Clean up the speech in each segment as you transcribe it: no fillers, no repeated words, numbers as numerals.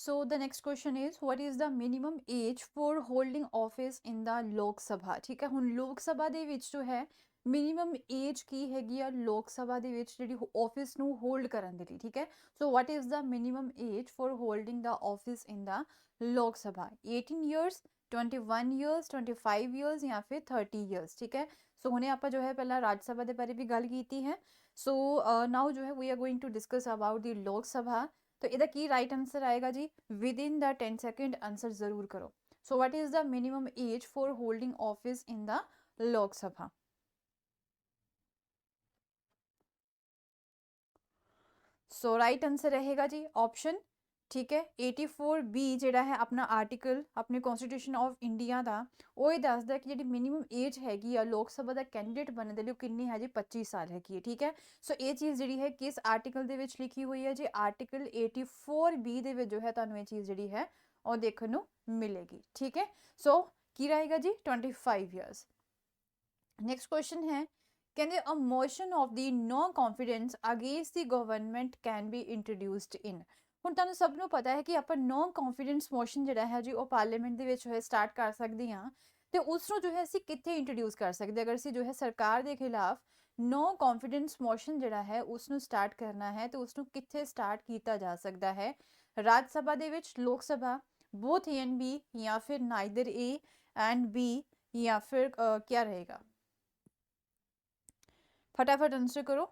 So the next question is what is the minimum age for holding office in the ਲੋਕ ਸਭਾ। ਠੀਕ ਹੈ, ਹੁਣ ਲੋਕ ਸਭਾ ਦੇ ਵਿੱਚ ਜੋ ਹੈ ਮਿਨੀਮਮ ਏਜ ਕੀ ਹੈਗੀ ਆ ਲੋਕ ਸਭਾ ਦੇ ਵਿੱਚ ਜਿਹੜੀ ਆਫਿਸ ਨੂੰ ਹੋਲਡ ਕਰਨ ਦੇ ਲਈ। ਠੀਕ ਹੈ, so what is the minimum age for holding the office in the Lok Sabha. 18 years, 21 years, 25 years ਜਾਂ ਫਿਰ 30 ਇਅਰਸ। ਠੀਕ ਹੈ, ਸੋ ਹੁਣੇ ਆਪਾਂ ਜੋ ਹੈ ਪਹਿਲਾਂ ਰਾਜ ਸਭਾ ਦੇ ਬਾਰੇ ਵੀ ਗੱਲ ਕੀਤੀ ਹੈ। ਸੋ ਨਾउ जो है we are going to discuss about the Lok Sabha. तो ਇਹਦਾ ਕੀ ਰਾਈਟ ਆंसर ਆਏਗਾ ਜੀ? Within the 10 second answer जरूर करो। So what is the minimum age for holding office in the Lok Sabha? So right answer रहेगा जी ऑप्शन, ठीक है, 84B ਜਿਹੜਾ ਹੈ ਆਪਣਾ ਆਰਟੀਕਲ ਆਪਣੇ ਕਨਸਟੀਟਿਊਸ਼ਨ ਆਫ ਇੰਡੀਆ ਦਾ, ਉਹ ਇਹ ਦੱਸਦਾ ਕਿ ਜਿਹੜੀ ਮਿਨੀਮਮ ਏਜ ਹੈਗੀ ਆ ਲੋਕ ਸਭਾ ਦਾ ਕੈਂਡੀਡੇਟ ਬਣਨ ਦੇ ਲਈ ਉਹ ਕਿੰਨੀ ਹੈ ਜੀ? 25 ਸਾਲ ਹੈਗੀ ਹੈ। ਠੀਕ ਹੈ, ਸੋ ਇਹ ਚੀਜ਼ ਜਿਹੜੀ ਹੈ ਕਿਸ ਆਰਟੀਕਲ ਦੇ ਵਿੱਚ ਲਿਖੀ ਹੋਈ ਹੈ ਜੀ? ਆਰਟੀਕਲ 84B ਦੇ ਵਿੱਚ ਜੋ ਹੈ ਤੁਹਾਨੂੰ ਇਹ ਚੀਜ਼ ਜਿਹੜੀ ਹੈ ਉਹ ਦੇਖਣ ਨੂੰ ਮਿਲੇਗੀ। ਠੀਕ ਹੈ, ਸੋ ਕੀ ਰਹੇਗਾ ਜੀ? 25 ਇਅਰਸ। ਨੈਕਸਟ ਕੁਐਸਚਨ ਹੈ, ਕਹਿੰਦੇ a motion of the no confidence against the government can be introduced in. ਹੁਣ ਤੁਹਾਨੂੰ ਸਭ ਨੂੰ ਪਤਾ ਹੈ ਕਿ ਆਪਾਂ ਨੋ ਕੌਨਫੀਡੈਂਸ ਮੋਸ਼ਨ ਜਿਹੜਾ ਹੈ ਜੀ ਉਹ ਪਾਰਲੀਮੈਂਟ ਦੇ ਵਿੱਚ ਹੋਏ ਸਟਾਰਟ ਕਰ ਸਕਦੇ ਹਾਂ, ਤੇ ਉਸ ਨੂੰ ਜੋ ਹੈ ਅਸੀਂ ਕਿੱਥੇ ਇੰਟਰੋਡਿਊਸ ਕਰ ਸਕਦੇ ਅਗਰ ਅਸੀਂ ਜੋ ਹੈ ਸਰਕਾਰ ਦੇ ਖਿਲਾਫ ਨੋ ਕੌਨਫੀਡੈਂਸ ਮੋਸ਼ਨ ਜਿਹੜਾ ਹੈ ਉਸ ਨੂੰ ਸਟਾਰਟ ਕਰਨਾ ਹੈ, ਤੇ ਉਸ ਨੂੰ ਕਿੱਥੇ ਸਟਾਰਟ ਕੀਤਾ ਜਾ ਸਕਦਾ ਹੈ? ਰਾਜ ਸਭਾ ਦੇ ਵਿੱਚ, ਲੋਕ ਸਭਾ, बोथ ए एंड बी, या फिर नाइदर ए एंड बी, या फिर क्या रहेगा? फटाफट आंसर करो।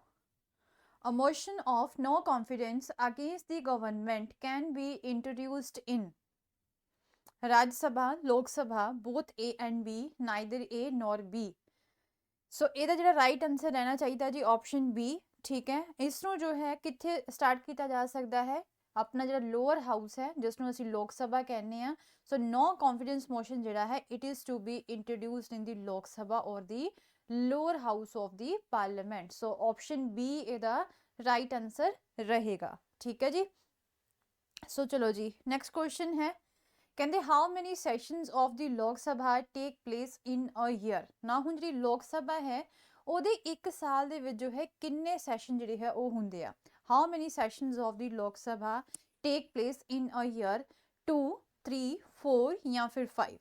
A motion of no confidence against the government can be introduced in राज्य सभा, लोक सभा, both A and B, neither A nor B। सो ਇਹਦਾ ਜਿਹੜਾ ਰਾਈਟ ਆਨਸਰ ਰਹਿਣਾ ਚਾਹੀਦਾ ਜੀ ਆਪਸ਼ਨ ਬੀ। ਠੀਕ ਹੈ, ਇਸ ਨੂੰ ਜੋ ਹੈ ਕਿੱਥੇ ਸਟਾਰਟ ਕੀਤਾ ਜਾ ਸਕਦਾ ਹੈ? ਆਪਣਾ ਜਿਹੜਾ ਲੋਅਰ ਹਾਊਸ ਹੈ ਜਿਸ ਨੂੰ ਅਸੀਂ ਲੋਕ ਸਭਾ ਕਹਿੰਦੇ ਆ। ਸੋ ਨੋ ਕੌਨਫੀਡੈਂਸ ਮੋਸ਼ਨ ਜਿਹੜਾ ਹੈ it is to be introduced in the Lok Sabha or the lower house of the parliament. So option B ਇਹਦਾ ਰਾਈਟ ਆਨਸਰ ਰਹੇਗਾ। ਠੀਕ ਹੈ ਜੀ, ਸੋ ਚਲੋ ਜੀ ਨੈਕਸਟ ਕੁਐਸਚਨ ਹੈ, ਕਹਿੰਦੇ how many sessions of the Lok Sabha take place in a year. ਨਾ ਹੁਣ ਜਿਹੜੀ ਲੋਕ ਸਭਾ ਹੈ ਉਹਦੇ ਇੱਕ ਸਾਲ ਦੇ ਵਿੱਚ ਜੋ ਹੈ ਕਿੰਨੇ ਸੈਸ਼ਨ ਜਿਹੜੇ ਹੈ ਉਹ ਹੁੰਦੇ ਆ? How many sessions of the Lok Sabha take place in a year? 2, 3, 4 ਜਾਂ ਫਿਰ 5?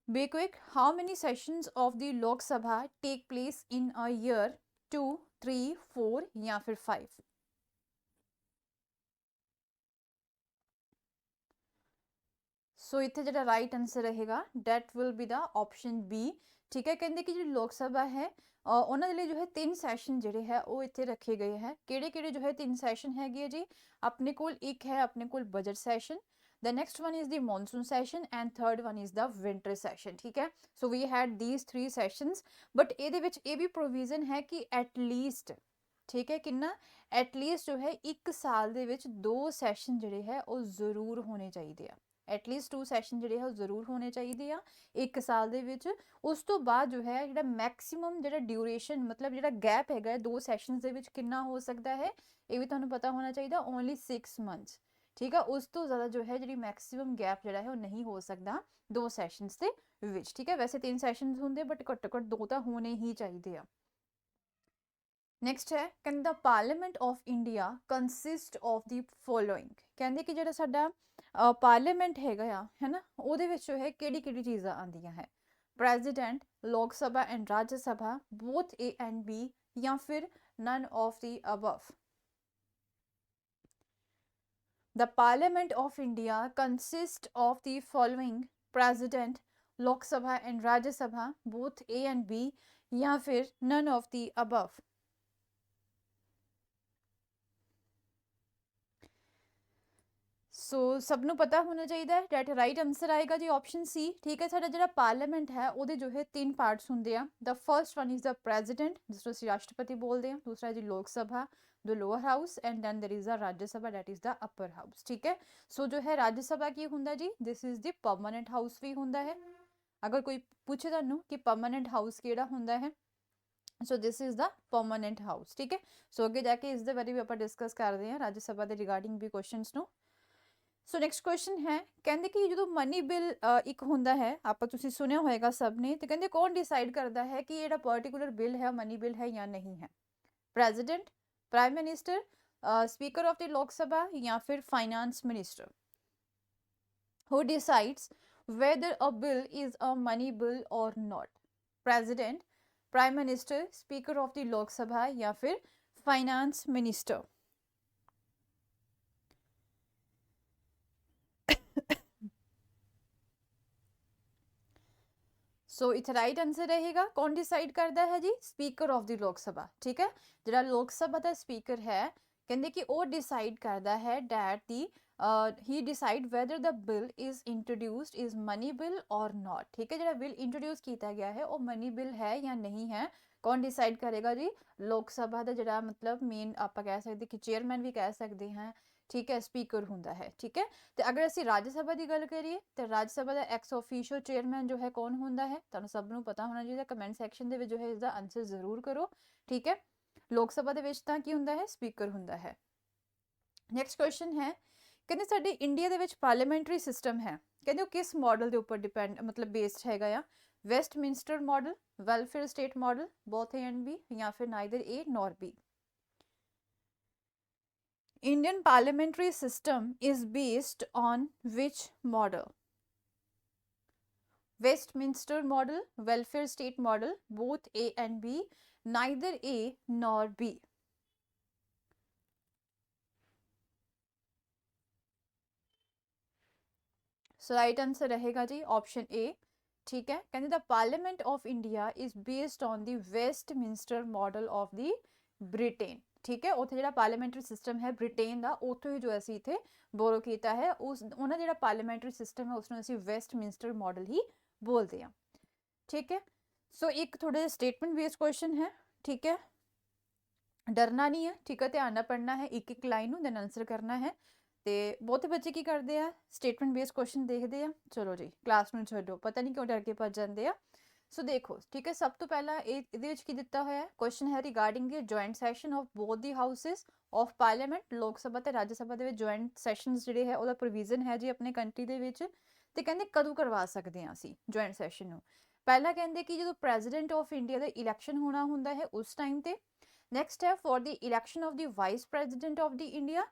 Be quick. How many sessions of the Lok Sabha take place in a year? 2, 3, 4 या फिर 5? ਸੋ ਇੱਥੇ ਜਿਹੜਾ ਰਾਈਟ ਆਨਸਰ ਰਹੇਗਾ that will be the option B. ਠੀਕ ਹੈ, ਕਹਿੰਦੇ ਕਿ ਜਿਹੜੀ ਲੋਕ ਸਭਾ ਹੈ ਉਹਨਾਂ ਦੇ ਲਈ ਜੋ ਹੈ 3 ਸੈਸ਼ਨ ਜਿਹੜੇ ਹੈ ਉਹ ਇੱਥੇ ਰੱਖੇ ਗਏ ਹੈ। ਕਿਹੜੇ ਕਿਹੜੇ ਜੋ ਹੈ 3 ਸੈਸ਼ਨ ਹੈਗੇ ਆ ਜੀ? ਆਪਣੇ ਕੋਲ ਇੱਕ ਹੈ ਆਪਣੇ ਕੋਲ budget session, the next one is the monsoon session and third one is the winter session। ठीक है, so we had these 3 sessions, but ਇਹਦੇ ਵਿੱਚ ਇਹ ਵੀ provision ਹੈ ਕਿ at least, ਠੀਕ ਹੈ, ਕਿੰਨਾ at least ਜੋ ਹੈ 1 ਸਾਲ ਦੇ ਵਿੱਚ 2 ਸੈਸ਼ਨ ਜਿਹੜੇ ਹੈ ਉਹ ਜ਼ਰੂਰ ਹੋਣੇ ਚਾਹੀਦੇ ਆ। ਐਟਲੀਸਟ 2 ਸੈਸ਼ਨ ਜਿਹੜੇ ਹੈ ਉਹ ਜ਼ਰੂਰ ਹੋਣੇ ਚਾਹੀਦੇ ਆ 1 ਸਾਲ ਦੇ ਵਿੱਚ। ਉਸ ਤੋਂ ਬਾਅਦ ਜੋ ਹੈ ਜਿਹੜਾ ਮੈਕਸਿਮਮ ਜਿਹੜਾ ਡਿਊਰੇਸ਼ਨ ਮਤਲਬ ਜਿਹੜਾ ਗੈਪ ਹੈਗਾ 2 ਸੈਸ਼ਨਸ ਦੇ ਵਿੱਚ ਕਿੰਨਾ ਹੋ ਸਕਦਾ ਹੈ ਇਹ ਵੀ ਤੁਹਾਨੂੰ ਪਤਾ ਹੋਣਾ ਚਾਹੀਦਾ, ਓਨਲੀ 6 ਮੰਥਸ। ਠੀਕ ਹੈ, ਉਸ ਤੋਂ ਜ਼ਿਆਦਾ ਜੋ ਹੈ ਜਿਹੜੀ ਮੈਕਸਿਮਮ ਗੈਪ ਜਿਹੜਾ ਹੈ ਉਹ ਨਹੀਂ ਹੋ ਸਕਦਾ 2 ਸੈਸ਼ਨਸ ਦੇ ਵਿੱਚ। ਠੀਕ ਹੈ, ਵੈਸੇ 3 ਸੈਸ਼ਨਸ ਹੁੰਦੇ ਬਟ ਘੱਟੋ ਘੱਟ 2 ਤਾਂ ਹੋਣੇ ਹੀ ਚਾਹੀਦੇ ਆ। ਨੈਕਸਟ ਹੈ, ਕਹਿੰਦਾ parliament of India consist of the following. ਕਹਿੰਦੇ ਕਿ ਜਿਹੜਾ ਸਾਡਾ ਪਾਰਲੀਮੈਂਟ ਹੈਗਾ ਆ ਹੈ ਨਾ ਉਹਦੇ ਵਿੱਚ ਜੋ ਹੈ ਕਿਹੜੀ ਕਿਹੜੀ ਚੀਜ਼ਾਂ ਆਉਂਦੀਆਂ ਹੈ? President, Lok Sabha and Rajya Sabha, both A and B, ਜਾਂ ਫਿਰ none of the above? The Parliament of India consists of the following: President, Lok Sabha and Rajya Sabha, both A and B, या फिर none of the above? ਸੋ ਸਭ ਨੂੰ ਪਤਾ ਹੋਣਾ ਚਾਹੀਦਾ ਹੈ ਡੈਟ ਰਾਈਟ ਆਨਸਰ ਆਏਗਾ ਜੀ ਆਪਸ਼ਨ ਸੀ। ਠੀਕ ਹੈ, ਸਾਡਾ ਜਿਹੜਾ ਪਾਰਲੀਮੈਂਟ ਹੈ ਉਹਦੇ ਜੋ ਹੈ 3 ਪਾਰਟਸ ਹੁੰਦੇ ਆ। The first one is the president ਜਿਸ ਨੂੰ ਅਸੀਂ ਰਾਸ਼ਟਰਪਤੀ ਬੋਲਦੇ ਹਾਂ, ਦੂਸਰਾ ਜੀ ਲੋਕ ਸਭਾ the lower house, and then there is a Rajya Sabha that is the upper house। ठीक है, सो जो है राज्य सभा की ਹੁੰਦਾ जी this is the permanent house ਵੀ ਹੁੰਦਾ ਹੈ। ਅਗਰ ਕੋਈ ਪੁੱਛੇ ਤੁਹਾਨੂੰ ਕਿ permanent house ਕਿਹੜਾ ਹੁੰਦਾ ਹੈ ਸੋ this is the permanent house। ਠੀਕ ਹੈ, ਸੋ ਅੱਗੇ ਜਾ ਕੇ ਇਸ ਦੇ ਬਾਰੇ ਵੀ ਆਪਾਂ ਡਿਸਕਸ ਕਰਦੇ ਹਾਂ ਰਾਜ ਸਭਾ ਦੇ ਰਿਗਾਰਡਿੰਗ ਵੀ ਕੁਐਸਚਨਸ ਨੂੰ। ਸੋ ਨੈਕਸਟ ਕੁਐਸਚਨ ਹੈ, ਕਹਿੰਦੇ ਕਿ ਜਦੋਂ ਮਨੀ ਬਿੱਲ ਇੱਕ ਹੁੰਦਾ ਹੈ ਆਪਾਂ ਤੁਸੀਂ ਸੁਣਿਆ ਹੋਏਗਾ ਸਭ ਨੇ, ਤੇ ਕਹਿੰਦੇ ਕੌਣ ਡਿਸਾਈਡ ਕਰਦਾ ਹੈ ਕਿ ਜਿਹੜਾ ਪਾਰਟਿਕੂਲਰ ਬਿੱਲ ਹੈ ਮਨੀ ਬਿੱਲ ਹੈ ਜਾਂ ਨਹੀਂ ਹੈ? President, prime minister, speaker of the Lok सभा या फिर finance minister? Who decides whether a bill is a money bill or not? President, Prime Minister, Speaker of the Lok Sabha या फिर Finance Minister? सो इत्थे राइट आंसर रहेगा, कौन decide करता है जी? स्पीकर ऑफ द लोक सभा। ठीक है, जो लोक सभा का स्पीकर है कहते कि वो डिसाइड करता है that the he decide weather the bill is introduced is money bill और नॉट। ठीक है, जो बिल इंट्रोड्यूस किया गया है वो मनी बिल है या नहीं है, कौन डिसाइड करेगा जी? लोक सभा का जो मतलब मेन आप कह सकते कि चेयरमैन भी कह सकते हैं, ठीक है, स्पीकर होंदा है। ठीक है, तो अगर असीं राज्य सभा की गल करिए तो राज्य सभा का एक्स ऑफिशियल चेयरमैन जो है कौन होंदा है? तुहानूं सब नूं पता होना चाहिए, कमेंट सैक्शन दे विच जो है इसका आंसर जरूर करो। ठीक है, लोक सभा दे विच तां की हुंदा है? स्पीकर हुंदा है। नैक्सट क्वेश्चन है, कहते साडे इंडिया दे विच पार्लीमेंटरी सिस्टम है, कहते वो किस मॉडल के उपर डिपेंड मतलब बेस्ड हैगा आ? Westminster model, welfare state model, both A and B, या फिर neither A nor B? Indian parliamentary system is based on which model? Westminster model, welfare state model, both A and B, neither A nor B? So right answer रहेगा जी option A. ठीक है, कहते the parliament of India is based on the Westminster model of the Britain. ठीक है, उत्थे जो पार्लीमेंटरी system है Britain का उतो ही जो असी इत्थे बोरो किया है, उस उन्होंने जो पार्लीमेंटरी सिस्टम है उसमें असी वेस्टमिंस्टर मॉडल ही बोलते हैं। ठीक है, सो एक थोड़ा स्टेटमेंट बेस्ड क्वेश्चन है। ठीक है, डरना नहीं है, ठीक है, ध्यान ना पढ़ना है, एक एक लाइन नूं दैन आंसर करना है। तो बहुते बच्चे की करते हैं स्टेटमेंट बेस्ड क्वेश्चन देखते हैं, चलो जी क्लास में छड्डो, पता नहीं क्यों डर के भज जाते हैं। सो देखो, ठीक है, सब तो पहला ये की दिता होया है क्वेश्चन है regarding the joint session of both the houses of parliament, लोक सभा ते राज्य सभा दे जॉइंट सैशनस जिहड़े है ओहदा प्रोविजन है जी अपने कंट्री दे विच, ते कहंदे कदों करवा सकते हैं असीं जॉइंट सैशन नूं? पहला कहंदे कि जो प्रेजिडेंट ऑफ इंडिया दा इलैक्शन होना हुंदा है उस टाइम ते। नेक्स्ट है for the election of the vice president of the India,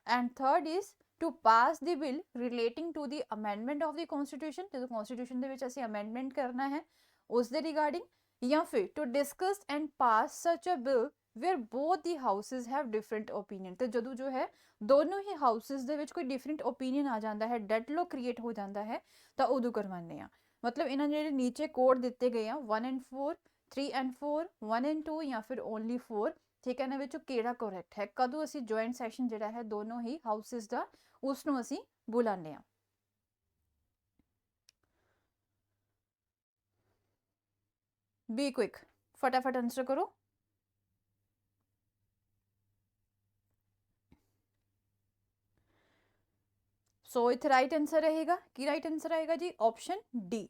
and third is to pass the bill relating to the amendment of the constitution, जो कॉन्स्टिट्यूशन दे विच असीं अमेंडमेंट करना है उस दे रिगार्डिंग, या फिर to discuss and pass such a bill where both the houses have different opinion. तो जदों जो है दोनों ही हाउसेस दे विच कोई डिफरेंट ओपीनियन आ जाता है, डेडलॉक क्रिएट हो जाता है, तो उदों करवाने आ। मतलब इन्होंने ਜਿਹੜੇ नीचे कोड दिते गए हैं 1 and 4, 3 and 4, 1 and 2 या फिर ओनली 4, ठीक है, इन्हां विचों किहड़ा करैक्ट है, कदों असीं जॉइंट सैशन जिहड़ा है दोनों ही हाउसेस दा उसनूं असीं बुलाने आ? बी क्विक, फटाफट आंसर करो। सो इत्थे राइट आंसर रहेगा की? राइट आंसर आएगा जी ऑप्शन डी।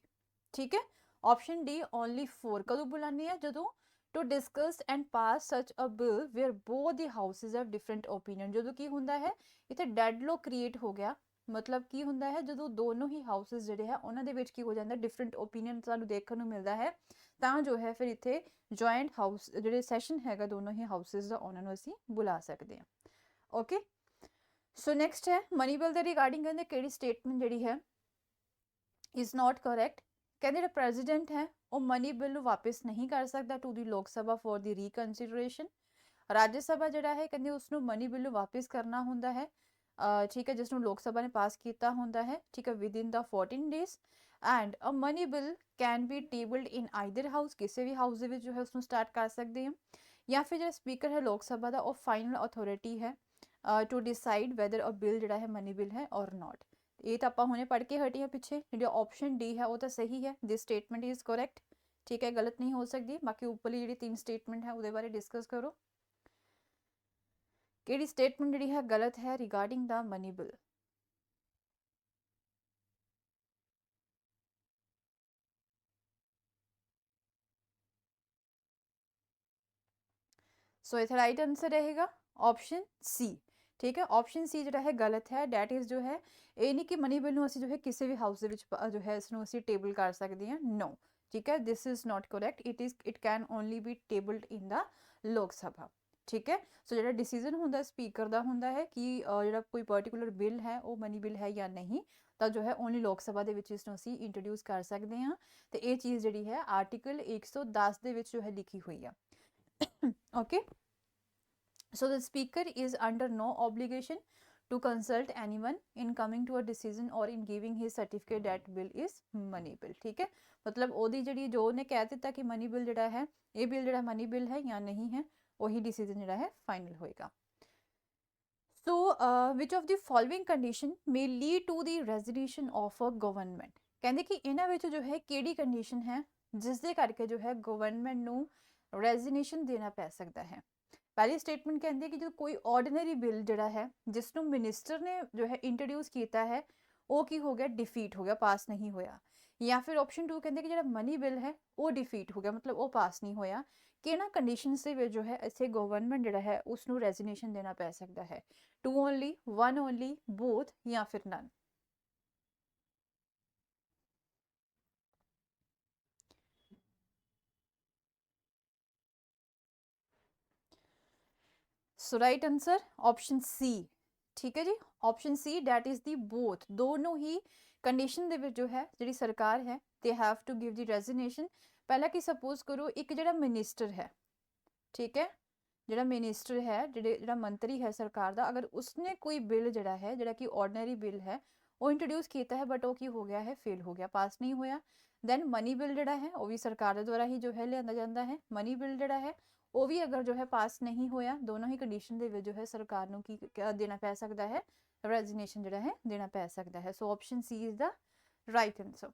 ठीक है, ऑप्शन डी ओनली 4 कदों बुलाने हैं? जदों to discuss and pass such a bill where both the houses have different opinion, जदों की हुंदा है इत्थे डेडलॉक क्रिएट हो गया। मतलब की हुंदा है जदों दोनों ही हाउसेस जिहड़े है उन्हां दे विच की हो जांदा डिफरेंट ओपीनियन सानूं देखण नूं मिलदा है, तां जो है फिर इत्थे जॉइंट हाउस जिहड़े सैशन हैगा दोनों ही हाउसेस दा उन्हां नूं असीं बुला सकते हैं। ओके, सो नैक्सट है मनी बिल के रिगार्डिंग कहते कि स्टेटमेंट जी है इज नॉट करैक्ट। कहते जो प्रेजिडेंट है वो मनी बिल वापस नहीं कर सकता टू दी लोक सभा फॉर दी रिकनसीडरेशन। राज्य सभा जोड़ा है कहते उसनों मनी बिल वापस करना होंदा है, ठीक है, जिसनों लोक सभा ने पास किया होंदा है, ठीक है, with in the 14 days. And a money bill can be tabled in either house, किसी भी हाउस जो है उसनों स्टार्ट कर सकते हैं, या फिर जो स्पीकर है लोक सभा का वो फाइनल अथॉरिटी है to decide whether a bill जोड़ा है मनी बिल है और नॉट। ये तो आप हुणे पढ़ के हटे हैं पिछे, जो ऑप्शन डी है वो तो सही है, दिस स्टेटमेंट इज करैक्ट। ठीक है, गलत नहीं हो सकती। बाकी उपरली जी 3 स्टेटमेंट है उसके बारे डिस्कस करो, कि स्टेटमेंट जी है गलत है रिगार्डिंग द मनी बिल? सो इतना राइट आंसर रहेगा ऑप्शन सी। ठीक है, ऑप्शन सी जो है गलत है, डैट इज जो है ये नहीं कि मनी बिल में जो है किसी भी हाउस जो है इसनों असीं टेबल कर सकते हैं, नो। ठीक है, this is not correct, it can only B tabled in the Lok सभा। ठीक है। सो ਜਿਹੜਾ ਡਿਸੀजन ਹੁੰਦਾ ਸਪੀਕਰ ਦਾ ਹੁੰਦਾ ਹੈ ਕਿ ਜਿਹੜਾ ਕੋਈ ਪਾਰਟਿਕੂਲਰ ਬਿੱਲ ਹੈ ਉਹ ਮਨੀ ਬਿੱਲ ਹੈ ਜਾਂ ਨਹੀਂ, ਤਾਂ ਜੋ ਹੈ ਓਨਲੀ ਲੋਕ ਸਭਾ ਦੇ ਵਿੱਚ ਇਸ ਨੂੰ ਅਸੀਂ ਇੰਟਰੋਡਿਊਸ ਕਰ ਸਕਦੇ ਹਾਂ। ਤੇ ਇਹ ਚੀਜ਼ ਜਿਹੜੀ ਹੈ ਆਰਟੀਕਲ 110 ਦੇ ਵਿੱਚ ਜੋ ਹੈ ਲਿਖੀ ਹੋਈ ਆ। Okay, so the speaker is under no obligation to consult anyone in coming to a decision or in giving his certificate that bill is money bill। ठीक है, मतलब ਉਹਦੀ ਜਿਹੜੀ ਜੋ ਉਹਨੇ ਕਹਿ ਦਿੱਤਾ ਕਿ ਮਨੀ ਬਿੱਲ ਜਿਹੜਾ ਹੈ ਇਹ ਬਿੱਲ ਜਿਹੜਾ ਮਨੀ ਬਿੱਲ ਹੈ ਜਾਂ ਨਹੀਂ ਹੈ, ਉਹੀ ਡਿਸੀਜਨ ਜਿਹੜਾ ਹੈ ਫਾਈਨਲ ਹੋਏਗਾ। So which of the following condition may lead to the resignation of a government? ਕਹਿੰਦੇ ਕਿ ਇਹਨਾਂ ਵਿੱਚ ਜੋ ਹੈ ਕਿਹੜੀ ਕੰਡੀਸ਼ਨ ਹੈ ਜਿਸ ਦੇ ਕਰਕੇ ਜੋ ਹੈ ਗਵਰਨਮੈਂਟ ਨੂੰ ਰੈਜ਼ੀਗਨੇਸ਼ਨ ਦੇਣਾ ਪੈ ਸਕਦਾ ਹੈ। ਪਹਿਲੀ ਸਟੇਟਮੈਂਟ ਕਹਿੰਦੇ ਕਿ ਜੋ ਕੋਈ ਆਰਡੀਨਰੀ ਬਿੱਲ ਜਿਹੜਾ ਹੈ ਜਿਸ ਨੂੰ ਮਿਨਿਸਟਰ ਨੇ ਜੋ ਹੈ ਇੰਟਰੋਡਿਊਸ ਕੀਤਾ ਹੈ ਉਹ ਕੀ ਹੋ ਗਿਆ, ਡਿਫੀਟ ਹੋ ਗਿਆ, ਪਾਸ ਨਹੀਂ ਹੋਇਆ। ਜਾਂ ਫਿਰ ਆਪਸ਼ਨ 2 ਕਹਿੰਦੇ ਕਿ ਜਿਹੜਾ ਮਨੀ ਬਿੱਲ ਹੈ ਉਹ ਡਿਫੀਟ ਹੋ ਗਿਆ, ਮਤਲਬ ਉਹ ਪਾਸ ਨਹੀਂ ਹੋਇਆ। ਕਿਹਨਾਂ ਕੰਡੀਸ਼ਨਸ ਦੇ ਵਿੱਚ ਜੋ ਹੈ ਇੱਥੇ ਗਵਰਨਮੈਂਟ ਜਿਹੜਾ ਹੈ ਉਸ ਨੂੰ ਰੈਜ਼ੀਗਨੇਸ਼ਨ ਦੇਣਾ ਪੈ ਸਕਦਾ ਹੈ, 2 ਓਨਲੀ, 1 ਓਨਲੀ, ਬੋਥ ਜਾਂ ਫਿਰ none. So right answer option C. ਠੀਕ ਹੈ ਜੀ, option C that is the both, ਦੋਨੋਂ ਹੀ ਕੰਡੀਸ਼ਨ ਦੇ ਵਿੱਚ ਜੋ ਹੈ ਜਿਹੜੀ ਸਰਕਾਰ ਹੈ ਦੇ ਹੈਵ ਟੂ ਗਿਵ ਦੀ ਰੈਜ਼ੀਗਨੇਸ਼ਨ। ਪਹਿਲਾਂ ਕਿ ਸਪੋਜ਼ ਕਰੋ ਇੱਕ ਜਿਹੜਾ ਮਿਨਿਸਟਰ ਹੈ, ਠੀਕ ਹੈ, ਜਿਹੜਾ ਮਿਨਿਸਟਰ ਹੈ ਜਿਹੜਾ ਮੰਤਰੀ ਹੈ ਸਰਕਾਰ ਦਾ, ਅਗਰ ਉਸਨੇ ਕੋਈ ਬਿੱਲ ਜਿਹੜਾ ਹੈ ਜਿਹੜਾ ਕਿ ਆਰਡੀਨਰੀ ਬਿੱਲ ਹੈ ਉਹ ਇੰਟਰੋਡਿਊਸ ਕੀਤਾ ਹੈ ਬਟ ਉਹ ਕੀ ਹੋ ਗਿਆ ਹੈ, ਫੇਲ ਹੋ ਗਿਆ, ਪਾਸ ਨਹੀਂ ਹੋਇਆ। ਦੈਨ ਮਨੀ ਬਿੱਲ ਜਿਹੜਾ ਹੈ ਉਹ ਵੀ ਸਰਕਾਰ ਦੇ ਦੁਆਰਾ ਹੀ ਜੋ ਹੈ ਲਿਆਂਦਾ ਜਾਂਦਾ ਹੈ। ਮਨੀ ਬਿੱਲ ਜਿਹੜਾ ਹੈ ਉਹ ਵੀ ਅਗਰ ਜੋ ਹੈ ਪਾਸ ਨਹੀਂ ਹੋਇਆ, ਦੋਨੋਂ ਹੀ ਕੰਡੀਸ਼ਨ ਦੇ ਵਿੱਚ ਜੋ ਹੈ ਸਰਕਾਰ ਨੂੰ ਕੀ ਦੇਣਾ ਪੈ ਸਕਦਾ ਹੈ, ਰੈਜ਼ੀਗਨੇਸ਼ਨ ਜਿਹੜਾ ਹੈ ਦੇਣਾ ਪੈ ਸਕਦਾ ਹੈ। ਸੋ option C is the right answer.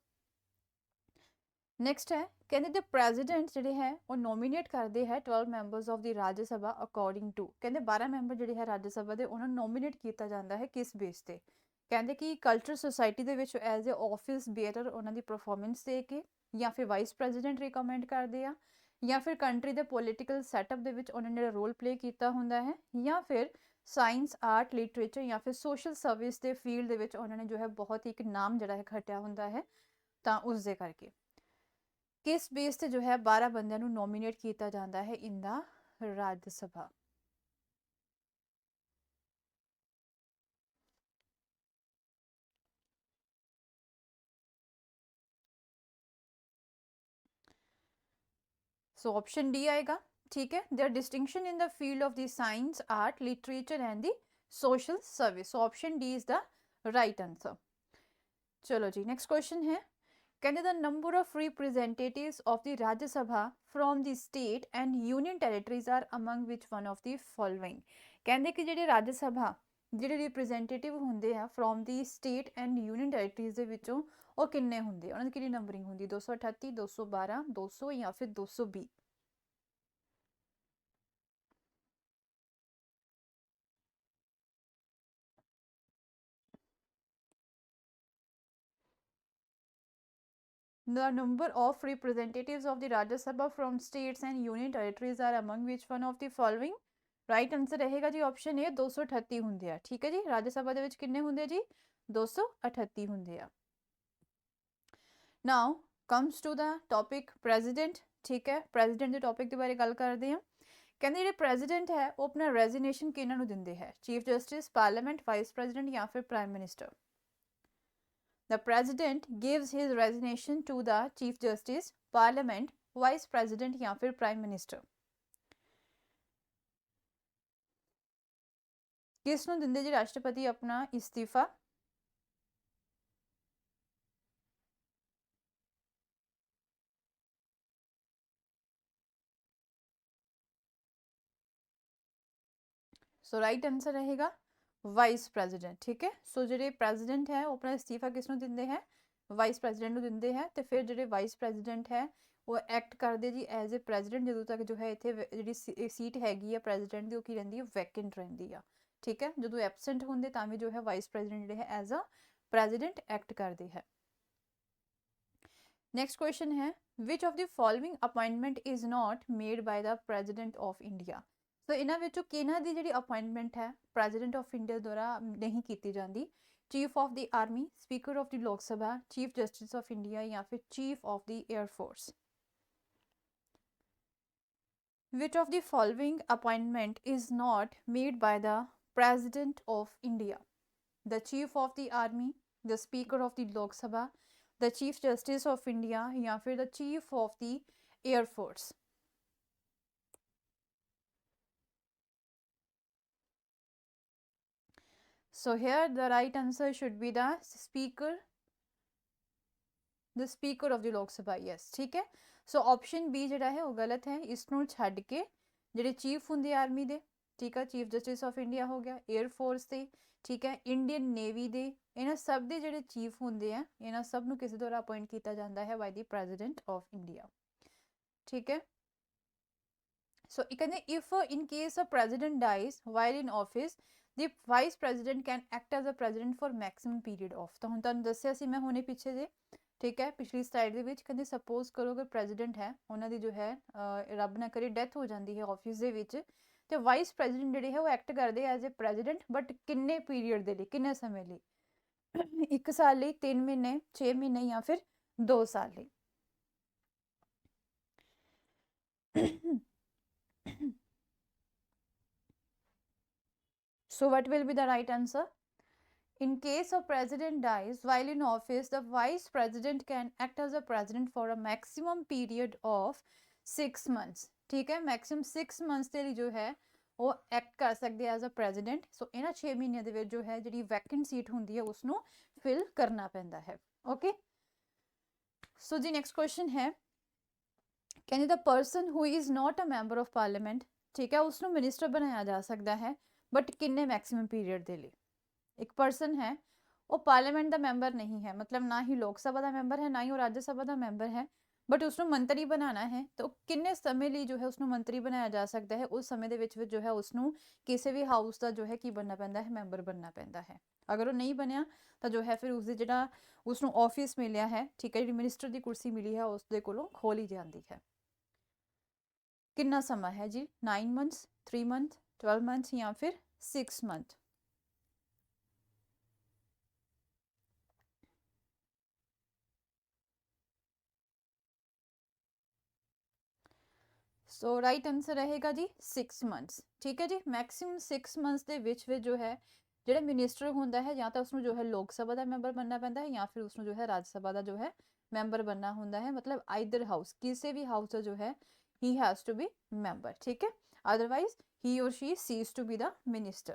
Next ਹੈ, ਕਹਿੰਦੇ ਦ ਪ੍ਰੈਜ਼ੀਡੈਂਟ ਜਿਹੜੇ ਹੈ ਉਹ ਨੋਮੀਨੇਟ ਕਰਦੇ ਹੈ 12 members of the Rajya Sabha according to, ਕਹਿੰਦੇ 12 ਮੈਂਬਰ ਜਿਹੜੇ ਹੈ ਰਾਜ ਸਭਾ ਦੇ ਉਹਨਾਂ ਨੂੰ ਨੋਮੀਨੇਟ ਕੀਤਾ ਜਾਂਦਾ ਹੈ ਕਿਸ ਬੇਸ ਤੇ। ਕਹਿੰਦੇ ਕਿ ਕਲਚਰ ਸੁਸਾਇਟੀ ਦੇ ਵਿੱਚ ਐਜ਼ ਅ ਆਫਿਸ ਬੇਅਰਰ ਉਹਨਾਂ ਦੀ ਪਰਫਾਰਮੈਂਸ ਦੇ ਕੇ, ਜਾਂ ਫਿਰ ਵਾਈਸ ਪ੍ਰੈਜ਼ੀਡੈਂਟ ਰਿਕਮੈਂਡ ਕਰਦੇ ਆ, ਜਾਂ ਫਿਰ ਕੰਟਰੀ ਦੇ ਪੋਲੀਟੀਕਲ ਸੈਟਅਪ ਦੇ ਵਿੱਚ ਉਹਨਾਂ ਨੇ ਰੋਲ ਪਲੇ ਕੀਤਾ ਹੁੰਦਾ ਹੈ, ਜਾਂ ਫਿਰ ਸਾਇੰਸ, ਆਰਟ, ਲਿਟਰੇਚਰ ਜਾਂ ਫਿਰ ਸੋਸ਼ਲ ਸਰਵਿਸ ਦੇ ਫੀਲਡ ਦੇ ਵਿੱਚ ਉਹਨਾਂ ਨੇ ਜੋ ਹੈ ਬਹੁਤ ਹੀ ਇੱਕ ਨਾਮ ਜਿਹੜਾ ਹੈ ਖੱਟਿਆ ਹੁੰਦਾ ਹੈ। ਤਾਂ ਉਸ ਦੇ ਕਰਕੇ ਕਿਸ ਬੇਸ ਤੇ ਜੋ ਹੈ 12 ਬੰਦਿਆਂ ਨੂੰ ਨੋਮੀਨੇਟ ਕੀਤਾ ਜਾਂਦਾ ਹੈ ਇਨ ਦਾ ਰਾਜ ਸਭਾ। सो ऑप्शन डी आएगा। ठीक है, there distinction in the field of the science, art, literature and the social service. So option D is the right answer. चलो जी, नेक्स्ट क्वेश्चन है, कहते the number of representatives of the Rajya Sabha from the state and union territories are among which one of the following. कहते कि ਜਿਹੜੇ राज्य सभा ਜਿਹੜੇ representative ਹੁੰਦੇ ਆ from the state and union territories ਦੇ ਵਿੱਚੋਂ ਉਹ ਕਿੰਨੇ ਹੁੰਦੇ ਆ, ਉਹਨਾਂ ਦੀ ਕਿੰਨੀ ਨੰਬਰਿੰਗ ਹੁੰਦੀ, 238, 212, 200 ਜਾਂ ਫਿਰ 220। The number of representatives of the Rajya Sabha from states and union territories are among which one of the following? Right answer ਰਹੇਗਾ ਜੀ ਆਪਸ਼ਨ ਏ, 238 ਹੁੰਦੇ ਆ। ਠੀਕ ਹੈ ਜੀ, ਰਾਜ ਸਭਾ ਦੇ ਵਿੱਚ ਕਿੰਨੇ ਹੁੰਦੇ ਆ ਜੀ, 238 ਹੁੰਦੇ ਆ। Now comes to the topic president. ਠੀਕ ਹੈ, ਪ੍ਰੈਜ਼ੀਡੈਂਟ ਦੇ ਟੌਪਿਕ ਦੇ ਬਾਰੇ ਗੱਲ ਕਰਦੇ ਹਾਂ। ਕਹਿੰਦੇ ਜਿਹੜੇ ਪ੍ਰੈਜ਼ੀਡੈਂਟ ਹੈ ਉਹ ਆਪਣਾ ਰੈਜ਼ੀਗਨੇਸ਼ਨ ਕਿਹਨਾਂ ਨੂੰ ਦਿੰਦੇ ਹੈ, chief justice, parliament, vice president ਜਾਂ ਫਿਰ prime minister. The president gives his resignation to the chief justice, parliament, vice president या फिर prime minister। किस ਨੂੰ ਦਿੰਦੇ ਜੀ ਰਾਸ਼ਟਰਪਤੀ ਆਪਣਾ ਇਸਤੀਫਾ? सो राइट आंसर रहेगा वाइस प्रेजिडेंट। ठीक है, सो ਜਿਹੜੇ ਪ੍ਰੈਜ਼ੀਡੈਂਟ ਹੈ ਉਹ ਆਪਣਾ ਇਸਤੀਫਾ ਕਿਸ ਨੂੰ ਦਿੰਦੇ ਹੈ, ਵਾਈਸ ਪ੍ਰੈਜ਼ੀਡੈਂਟ ਨੂੰ ਦਿੰਦੇ ਹੈ। ਤੇ ਫਿਰ ਜਿਹੜੇ ਵਾਈਸ ਪ੍ਰੈਜ਼ੀਡੈਂਟ ਹੈ ਉਹ ਐਕਟ ਕਰਦੇ ਜੀ ਐਜ਼ ਅ ਪ੍ਰੈਜ਼ੀਡੈਂਟ ਜਦੋਂ ਤੱਕ ਜੋ ਹੈ ਇੱਥੇ ਜਿਹੜੀ ਸੀਟ ਹੈਗੀ ਆ ਪ੍ਰੈਜ਼ੀਡੈਂਟ ਦੀ ਉਹ ਕੀ ਰਹਿੰਦੀ ਹੈ, ਵੈਕੈਂਟ ਰਹਿੰਦੀ ਆ। ਠੀਕ ਹੈ, ਜਦੋਂ ਐਬਸੈਂਟ ਹੁੰਦੇ ਤਾਂ ਵੀ ਜੋ ਹੈ ਵਾਈਸ ਪ੍ਰੈਜ਼ੀਡੈਂਟ ਜਿਹੜੇ ਹੈ ਐਜ਼ ਅ ਪ੍ਰੈਜ਼ੀਡੈਂਟ ਐਕਟ ਕਰਦੇ ਹੈ। नेक्स्ट क्वेश्चन है, which of the following appointment is not made by the president of India. So इन्हां विचों किहनां दी जिहड़ी अपॉइंटमेंट है प्रेजिडेंट ऑफ इंडिया द्वारा नहीं की जाती, chief of the army, speaker of the Lok सभा, चीफ जस्टिस ऑफ इंडिया या फिर chief of the air force. Which of the following appointment is not made by the President of India? The Chief of the Army, the Speaker of the Lok Sabha, the Chief Justice of India, या फिर the Chief of the Air Force? So here the right answer should be the Speaker of the Lok Sabha. Yes, ठीक है. So option B ਜਿਹੜਾ ਹੈ ਉਹ ਗਲਤ ਹੈ. ਇਸ ਨੂੰ ਛੱਡ ਕੇ ਜਿਹੜੇ ਚੀਫ ਹੁੰਦੇ ਆਰਮੀ ਦੇ, ਠੀਕ ਹੈ, ਚੀਫ ਜਸਟਿਸ ਆਫ ਇੰਡੀਆ ਹੋ ਗਿਆ, 에ਅਰ ਫੋਰਸ ਦੇ, ਠੀਕ ਹੈ, ਇੰਡੀਅਨ ਨੇਵੀ ਦੇ, ਇਹਨਾਂ ਸਭ ਦੇ ਜਿਹੜੇ ਚੀਫ ਹੁੰਦੇ ਆ, ਇਹਨਾਂ ਸਭ ਨੂੰ ਕਿਸੇ ਦੁਆਰਾ ਅਪਾਇੰਟ ਕੀਤਾ ਜਾਂਦਾ ਹੈ by the president of India. ਠੀਕ ਹੈ. ਸੋ ਇਹ ਕਹਿੰਦੇ if in case a president dies while in office the vice president can act as a president for maximum period of. ਤਾਂ ਹੁਣ ਤੁਹਾਨੂੰ ਦੱਸਿਆ ਸੀ ਮੈਂ ਹੁਣੇ ਪਿੱਛੇ ਜੇ, ਠੀਕ ਹੈ, ਪਿਛਲੀ ਸਲਾਈਡ ਦੇ ਵਿੱਚ ਕਹਿੰਦੇ ਸਪੋਜ਼ ਕਰੋ ਅਗਰ ਪ੍ਰੈਜ਼ੀਡੈਂਟ ਹੈ, ਉਹਨਾਂ ਦੀ ਜੋ ਹੈ ਰੱਬ ਨਾ ਕਰੇ ਡੈਥ ਹੋ ਜਾਂਦੀ ਹੈ ਆਫਿਸ ਦੇ ਵਿੱਚ, ਤੇ ਵਾਈਸ ਪ੍ਰੈਜ਼ੀਡੈਂਟ ਜਿਹੜੇ ਹੈ ਉਹ ਐਕਟ ਕਰਦੇ ਐਜ਼ ਅ ਪ੍ਰੈਜ਼ੀਡੈਂਟ, ਬਟ ਕਿੰਨੇ ਪੀਰੀਅਡ ਦੇ ਲਈ, ਕਿੰਨੇ ਸਮੇਂ ਲਈ? 1 ਸਾਲ ਲਈ, 3 ਮਹੀਨੇ, 6 ਮਹੀਨੇ ਜਾਂ ਫਿਰ 2 ਸਾਲ ਲਈ. So what will be the right answer? In case a president dies while in office, the vice president can act as a president for a maximum period of 6 months. ठीक है, maximum 6 months ਦੇ ਲਈ ਜੋ ਹੈ ਉਹ act ਕਰ ਸਕਦੇ as a president. ਸੋ ਇਹਨਾਂ 6 ਮਹੀਨਿਆਂ ਦੇ ਵਿੱਚ ਜੋ ਹੈ ਜਿਹੜੀ ਵੈਕੈਂਟ ਸੀਟ ਹੁੰਦੀ ਹੈ ਉਸ ਨੂੰ ਫਿਲ ਕਰਨਾ ਪੈਂਦਾ ਹੈ. ਓਕੇ, ਸੋ ਜੀ ਨੈਕਸਟ ਕੁਐਸਚਨ ਹੈ, ਕਹਿੰਦੇ the person who is not a member of parliament, ਠੀਕ ਹੈ, ਉਸ ਨੂੰ ਮਿਨਿਸਟਰ ਬਣਾਇਆ ਜਾ ਸਕਦਾ ਹੈ, ਬਟ ਕਿੰਨੇ ਮੈਕਸਿਮਮ ਪੀਰੀਅਡ ਦੇ ਲਈ? ਇੱਕ ਪਰਸਨ ਹੈ ਉਹ ਪਾਰਲੀਮੈਂਟ ਦਾ ਮੈਂਬਰ ਨਹੀਂ ਹੈ, ਮਤਲਬ ਨਾ ਹੀ ਲੋਕ ਸਭਾ ਦਾ ਮੈਂਬਰ ਹੈ, ਨਾ ਹੀ ਉਹ ਰਾਜ ਸਭਾ ਦਾ ਮੈਂਬਰ ਹੈ, ਬਟ ਉਸਨੂੰ ਮੰਤਰੀ ਬਣਾਉਣਾ ਹੈ, ਤਾਂ ਕਿੰਨੇ ਸਮੇਂ ਲਈ ਜੋ ਹੈ ਉਸਨੂੰ ਮੰਤਰੀ ਬਣਾਇਆ ਜਾ ਸਕਦਾ ਹੈ? ਉਸ ਸਮੇਂ ਦੇ ਵਿੱਚ ਜੋ ਹੈ ਉਸਨੂੰ ਕਿਸੇ ਵੀ ਹਾਊਸ ਦਾ ਜੋ ਹੈ ਕੀ ਬਣਨਾ ਪੈਂਦਾ ਹੈ? ਮੈਂਬਰ ਬਣਨਾ ਪੈਂਦਾ ਹੈ. ਅਗਰ ਉਹ ਨਹੀਂ ਬਣਿਆ ਤਾਂ ਜੋ ਹੈ ਫਿਰ ਉਸਦੇ ਜਿਹੜਾ ਉਸਨੂੰ ਆਫਿਸ ਮਿਲਿਆ ਹੈ, ਠੀਕ ਹੈ, ਜਿਹੜੀ ਮਿਨਿਸਟਰ ਦੀ ਕੁਰਸੀ ਮਿਲੀ ਹੈ ਉਸਦੇ ਕੋਲੋਂ ਖੋਲੀ ਜਾਂਦੀ ਹੈ. ਕਿੰਨਾ ਸਮਾਂ ਹੈ ਜੀ? 9 ਮੰਥਸ, 3 ਮੰਥ, 12 ਮੰਥ ਜਾਂ ਫਿਰ 6 ਮੰਥ? ਸੋ ਰਾਈਟ ਆਨਸਰ ਰਹੇਗਾ ਜੀ 6 ਮੰਥਸ. ਠੀਕ ਹੈ ਜੀ, ਮੈਕਸਿਮਮ 6 ਮੰਥਸ ਦੇ ਵਿੱਚ ਜੋ ਹੈ ਜਿਹੜਾ ਮਿਨਿਸਟਰ ਹੁੰਦਾ ਹੈ ਜਾਂ ਤਾਂ ਉਸਨੂੰ ਜੋ ਹੈ ਲੋਕ ਸਭਾ ਦਾ ਮੈਂਬਰ ਬਣਨਾ ਪੈਂਦਾ ਹੈ ਜਾਂ ਫਿਰ ਉਸਨੂੰ ਜੋ ਹੈ ਰਾਜ ਸਭਾ ਦਾ ਜੋ ਹੈ ਮੈਂਬਰ ਬਣਨਾ ਹੁੰਦਾ ਹੈ, ਮਤਲਬ ਆਈਦਰ ਹਾਊਸ, ਕਿਸੇ ਵੀ ਹਾਊਸ ਦਾ ਜੋ ਹੈ he has to be member. ਠੀਕ ਹੈ, otherwise he or she cease to be the minister.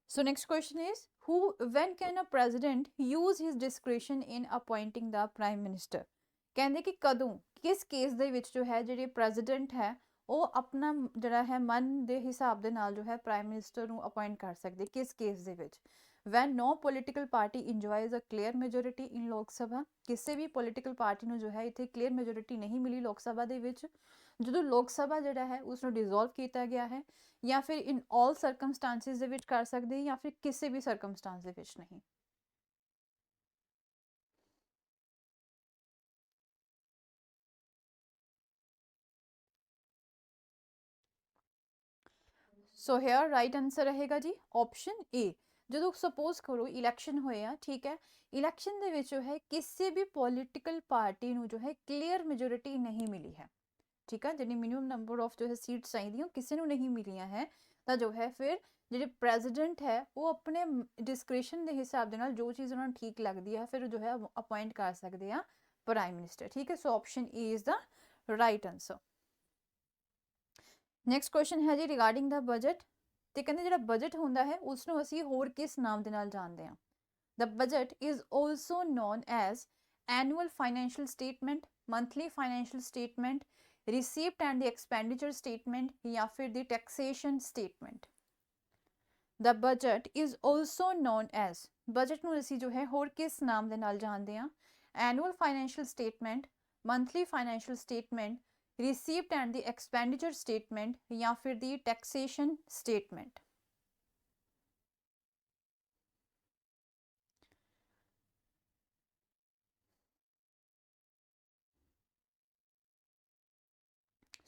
So next question is, when can a president use his discretion in appointing the prime minister? ਕਹਿੰਦੇ ਕਿ ਕਦੋਂ, ਕਿਸ case ਦੇ ਵਿੱਚ ਜੋ ਹੈ ਜਿਹੜੇ ਪ੍ਰੈਜ਼ੀਡੈਂਟ ਹੈ ਉਹ ਆਪਣਾ ਜਿਹੜਾ ਹੈ ਮਨ ਦੇ ਹਿਸਾਬ ਦੇ ਨਾਲ ਜੋ ਹੈ ਪ੍ਰਾਈਮ ਮਿਨਿਸਟਰ ਨੂੰ ਅਪਾਇੰਟ ਕਰ ਸਕਦੇ, ਕਿਸ ਕੇਸ ਦੇ ਵਿੱਚ? when no political party enjoys a clear majority in ਲੋਕ ਸਭਾ, ਕਿਸੇ ਵੀ ਪੋਲੀਟੀਕਲ ਪਾਰਟੀ ਨੂੰ ਜੋ ਹੈ ਇੱਥੇ ਕਲੀਅਰ ਮੈਜੋਰਿਟੀ ਨਹੀਂ ਮਿਲੀ ਲੋਕ ਸਭਾ ਦੇ ਵਿੱਚ, ਜਦੋਂ ਲੋਕ ਸਭਾ ਜਿਹੜਾ ਹੈ ਉਸ ਨੂੰ ਡਿਸੋਲਵ ਕੀਤਾ ਗਿਆ ਹੈ, ਜਾਂ ਫਿਰ ਇਨ ਆਲ ਸਰਕਮਸਟੈਂਸਿਸ ਦੇ ਵਿੱਚ ਕਰ ਸਕਦੇ ਜਾਂ ਫਿਰ ਕਿਸੇ ਵੀ ਸਰਕਮਸਟੈਂਸ ਦੇ ਵਿੱਚ ਨਹੀਂ? ਸੋ ਹੇਅਰ ਰਾਈਟ ਆਨਸਰ ਰਹੇਗਾ ਜੀ ਆਪਸ਼ਨ ਏ. ਜਦੋਂ ਸਪੋਜ਼ ਕਰੋ ਇਲੈਕਸ਼ਨ ਹੋਏ ਆ, ਠੀਕ ਹੈ, ਇਲੈਕਸ਼ਨ ਦੇ ਵਿੱਚ ਜੋ ਹੈ ਕਿਸੇ ਵੀ ਪੋਲੀਟੀਕਲ ਪਾਰਟੀ ਨੂੰ ਜੋ ਹੈ ਕਲੀਅਰ ਮੈਜੋਰਿਟੀ ਨਹੀਂ ਮਿਲੀ ਹੈ, ਠੀਕ ਹੈ, ਜਿਹੜੀ ਮਿਨੀਮਮ ਨੰਬਰ ਆਫ ਜੋ ਹੈ ਸੀਟਸ ਚਾਹੀਦੀਆਂ ਕਿਸੇ ਨੂੰ ਨਹੀਂ ਮਿਲੀਆਂ ਹੈ, ਤਾਂ ਜੋ ਹੈ ਫਿਰ ਜਿਹੜੇ ਪ੍ਰੈਜ਼ੀਡੈਂਟ ਹੈ ਉਹ ਆਪਣੇ ਡਿਸਕ੍ਰਿਸ਼ਨ ਦੇ ਹਿਸਾਬ ਦੇ ਨਾਲ ਜੋ ਚੀਜ਼ ਉਹਨਾਂ ਨੂੰ ਠੀਕ ਲੱਗਦੀ ਹੈ ਫਿਰ ਜੋ ਹੈ ਅਪਾਇੰਟ ਕਰ ਸਕਦੇ ਆ ਪ੍ਰਾਈਮ ਮਿਨਿਸਟਰ. ਠੀਕ ਹੈ, ਸੋ option A is the right answer. Next question ਹੈ ਜੀ ਰਿਗਾਰਡਿੰਗ ਦਾ ਬਜਟ, ਤੇ ਕਹਿੰਦੇ ਜਿਹੜਾ ਬਜਟ ਹੁੰਦਾ ਹੈ ਉਸ ਨੂੰ ਅਸੀਂ ਹੋਰ ਕਿਸ ਨਾਮ ਦੇ ਨਾਲ ਜਾਣਦੇ ਹਾਂ? The budget is also known as annual financial statement, monthly financial statement, receipt and the expenditure statement ਜਾਂ ਫਿਰ the taxation statement. The budget is also known as, budget ਨੂੰ ਅਸੀਂ ਜੋ ਹੈ ਹੋਰ ਕਿਸ ਨਾਮ ਦੇ ਨਾਲ ਜਾਣਦੇ ਹਾਂ? Annual financial statement, monthly financial statement, receipt and the expenditure statement ਜਾਂ ਫਿਰ the taxation statement.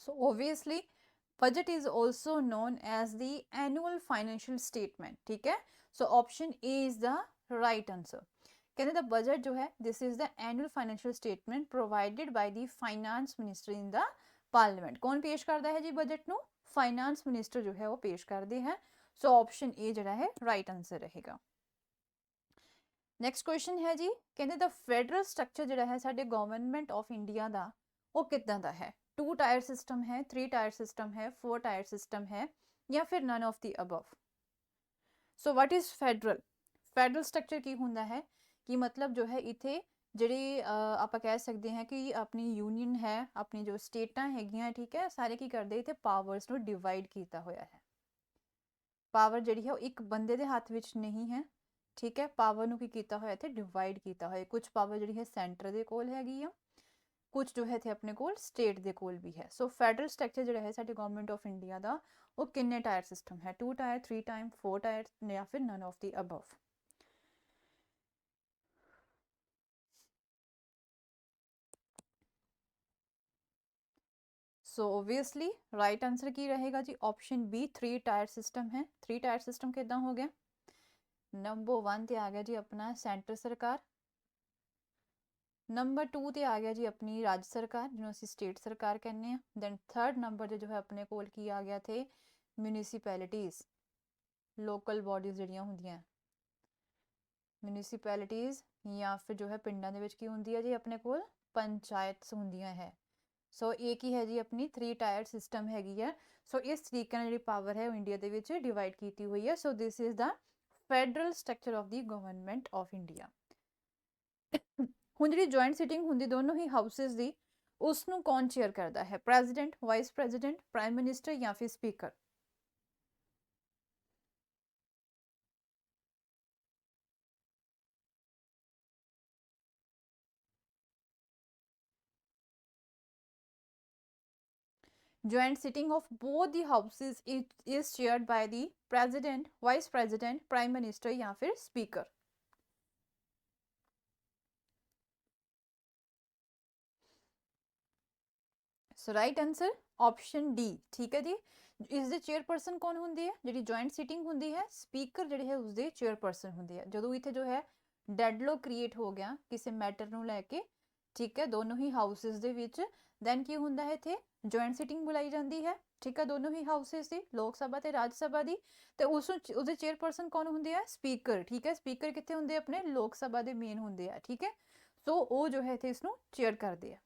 So obviously budget is also known as the annual financial statement. ठीक है, so option A is the right answer. कहते the budget जो है this is the annual financial statement provided by the finance minister in the parliament. ਕੌਣ ਪੇਸ਼ ਕਰਦਾ ਹੈ ਜੀ ਬਜਟ ਨੂੰ? ਫਾਈਨਾਂਸ ਮਿਨਿਸਟਰ ਜੋ ਹੈ ਉਹ ਪੇਸ਼ ਕਰਦੇ ਹੈ। ਸੋ ਆਪਸ਼ਨ ਏ ਜਿਹੜਾ ਹੈ ਰਾਈਟ ਆਂਸਰ ਰਹੇਗਾ। ਨੈਕਸਟ ਕੁਐਸਚਨ ਹੈ ਜੀ, ਕਹਿੰਦੇ ਦਾ ਫੈਡਰਲ ਸਟਰਕਚਰ ਜਿਹੜਾ ਹੈ ਸਾਡੇ ਗਵਰਨਮੈਂਟ ਆਫ ਇੰਡੀਆ ਦਾ ਉਹ ਕਿੱਦਾਂ ਦਾ ਹੈ? 2 ਟਾਇਰ ਸਿਸਟਮ ਹੈ, 3 ਟਾਇਰ ਸਿਸਟਮ ਹੈ, 4 ਟਾਇਰ ਸਿਸਟਮ ਹੈ, ਜਾਂ ਫਿਰ none of the above. So what is federal? Federal structure ਕੀ ਹੁੰਦਾ ਹੈ ਕਿ ਮਤਲਬ ਜੋ ਹੈ ਇੱਥੇ ਜਿਹੜੀ ਆਪਾਂ ਕਹਿ ਸਕਦੇ ਹਾਂ ਕਿ ਆਪਣੀ ਯੂਨੀਅਨ ਹੈ, ਆਪਣੀ ਜੋ ਸਟੇਟਾਂ ਹੈਗੀਆਂ, ਠੀਕ ਹੈ, ਸਾਰੇ ਕੀ ਕਰਦੇ ਇੱਥੇ ਪਾਵਰਸ ਨੂੰ ਡਿਵਾਈਡ ਕੀਤਾ ਹੋਇਆ ਹੈ। ਪਾਵਰ ਜਿਹੜੀ ਹੈ ਉਹ ਇੱਕ ਬੰਦੇ ਦੇ ਹੱਥ ਵਿੱਚ ਨਹੀਂ ਹੈ, ਠੀਕ ਹੈ, ਪਾਵਰ ਨੂੰ ਕੀ ਕੀਤਾ ਹੋਇਆ ਇੱਥੇ ਡਿਵਾਈਡ ਕੀਤਾ ਹੋਇਆ। ਕੁਝ ਪਾਵਰ ਜਿਹੜੀ ਹੈ ਸੈਂਟਰ ਦੇ ਕੋਲ ਹੈਗੀ ਆ, ਕੁਝ ਜੋ ਹੈ ਇੱਥੇ ਆਪਣੇ ਕੋਲ ਸਟੇਟ ਦੇ ਕੋਲ ਵੀ ਹੈ। ਸੋ ਫੈਡਰਲ ਸਟਰਕਚਰ ਜਿਹੜਾ ਹੈ ਸਾਡੇ ਗਵਰਨਮੈਂਟ ਆਫ ਇੰਡੀਆ ਦਾ ਉਹ ਕਿੰਨੇ ਟਾਇਰ ਸਿਸਟਮ ਹੈ? 2 ਟਾਇਰ, 3 ਟਾਇਰ, 4 ਟਾਇਰ, ਜਾਂ ਫਿਰ none of the above. So obviously right answer ਕੀ ਰਹੇਗਾ ਜੀ? ਆਪਸ਼ਨ ਬੀ 3 ਟਾਇਰ ਸਿਸਟਮ ਹੈ। 3 ਟਾਇਰ ਸਿਸਟਮ ਕਿੱਦਾਂ ਹੋ ਗਿਆ? ਨੰਬਰ 1 ਤੇ ਆ ਗਿਆ ਜੀ ਆਪਣਾ ਸੈਂਟਰ ਸਰਕਾਰ, ਨੰਬਰ 2 ਤੇ ਆ ਗਿਆ ਜੀ ਆਪਣੀ ਰਾਜ ਸਰਕਾਰ ਜਿਹਨੂੰ ਅਸੀਂ ਸਟੇਟ ਸਰਕਾਰ ਕਹਿੰਦੇ ਆ। ਦੈਨ ਥਰਡ ਨੰਬਰ ਤੇ ਜੋ ਹੈ ਆਪਣੇ ਕੋਲ ਕੀ ਆ ਗਿਆ ਥੇ? ਮਿਊਨਿਸਪੈਲਿਟੀਜ਼, ਲੋਕਲ ਬੋਡੀਜ਼ ਜਿਹੜੀਆਂ ਹੁੰਦੀਆਂ ਮਿਊਨਿਸਪੈਲਿਟੀਜ਼, ਜਾਂ ਫਿਰ ਜੋ ਹੈ ਪਿੰਡਾਂ ਦੇ ਵਿੱਚ ਕੀ ਹੁੰਦੀ ਹੈ ਜੀ ਆਪਣੇ ਕੋਲ? ਪੰਚਾਇਤ ਹੁੰਦੀਆਂ ਹੈ। ਸੋ ਇਹ ਕੀ ਹੈ ਜੀ ਆਪਣੀ 3 ਟਾਇਰ ਸਿਸਟਮ ਹੈਗੀ ਹੈ। ਸੋ ਇਸ ਤਰੀਕੇ ਨਾਲ ਜਿਹੜੀ ਪਾਵਰ ਹੈ ਉਹ ਇੰਡੀਆ ਦੇ ਵਿੱਚ ਡਿਵਾਈਡ ਕੀਤੀ ਹੋਈ ਹੈ। So this is the federal structure of the government of India. ਹੁਣ ਜਿਹੜੀ ਜੁਆਇੰਟ ਸਿਟਿੰਗ ਹੁੰਦੀ ਦੋਨੋਂ ਹੀ ਹਾਊਸਿਸ ਦੀ, ਉਸ ਨੂੰ ਕੌਣ ਚੇਅਰ ਕਰਦਾ ਹੈ? President, vice president, prime minister, ਜਾਂ ਫਿਰ speaker? Joint sitting of both the houses is chaired by the president, vice president, prime minister, या फिर speaker। सो राइट आंसर ऑप्शन डी, ठीक है जी। ਇਸ ਦੇ ਚੇਅਰਪਰਸਨ ਕੌਣ ਹੁੰਦੀ ਹੈ? ਜਿਹੜੀ ਜੁਆਇੰਟ ਸਿਟਿੰਗ ਹੁੰਦੀ ਹੈ, ਸਪੀਕਰ ਜਿਹੜੇ ਹੈ ਉਸਦੇ ਚੇਅਰਪਰਸਨ ਹੁੰਦੇ ਆ। ਜਦੋਂ ਇੱਥੇ ਜੋ ਹੈ ਡੈਡਲੌਕ ਕ੍ਰੀਏਟ ਹੋ ਗਿਆ ਕਿਸੇ ਮੈਟਰ ਨੂੰ ਲੈ ਕੇ, ਠੀਕ ਹੈ, ਦੋਨੋਂ ਹੀ ਹਾਊਸਿਸ ਦੇ ਵਿੱਚ, ਦੈਨ ਕੀ ਹੁੰਦਾ ਹੈ ਇੱਥੇ ਜੁਆਇੰਟ ਸਿਟਿੰਗ ਬੁਲਾਈ ਜਾਂਦੀ ਹੈ, ਠੀਕ ਹੈ, ਦੋਨੋਂ ਹੀ ਹਾਊਸਿਸ ਦੀ, ਲੋਕ ਸਭਾ ਤੇ ਰਾਜ ਸਭਾ ਦੀ। ਤੇ ਉਸਦੇ ਚੇਅਰਪਰਸਨ ਕੌਣ ਹੁੰਦੇ ਆ? ਸਪੀਕਰ, ਠੀਕ ਹੈ। ਸਪੀਕਰ ਕਿੱਥੇ ਹੁੰਦੇ ਆਪਣੇ? ਲੋਕ ਸਭਾ ਦੇ ਮੇਨ ਹੁੰਦੇ ਆ, ਠੀਕ ਹੈ। ਸੋ ਉਹ ਜੋ ਹੈ ਇੱਥੇ ਇਸਨੂੰ ਚੇਅਰ ਕਰਦੇ ਆ।